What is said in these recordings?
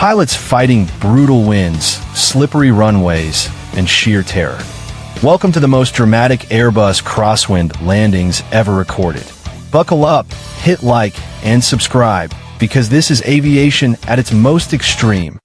Pilots fighting brutal winds, slippery runways, and sheer terror. Welcome to the most dramatic Airbus Crosswind landings ever recorded. Buckle up, hit like, and subscribe, because this is aviation at its most extreme.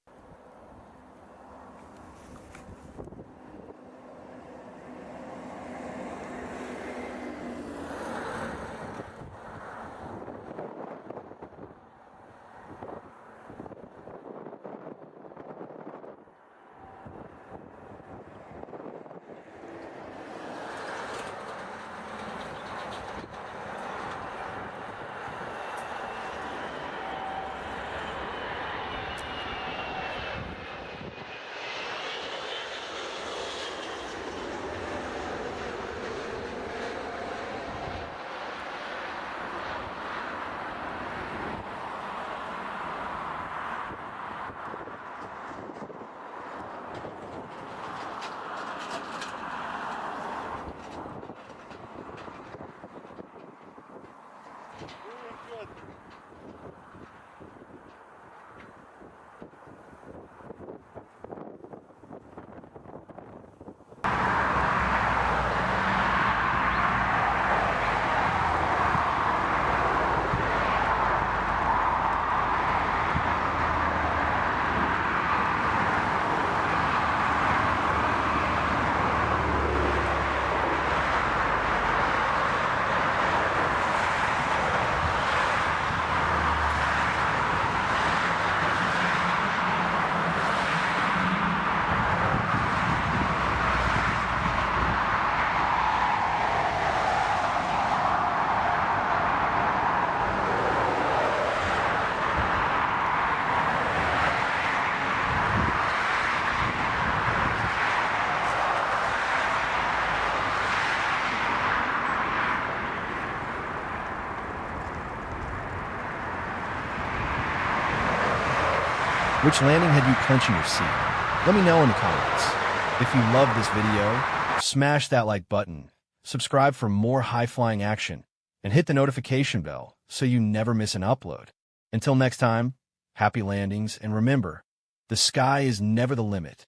Which landing had you clenching your seat? Let me know in the comments. If you love this video, smash that like button, subscribe for more high-flying action, and hit the notification bell so you never miss an upload. Until next time, happy landings, and remember, the sky is never the limit.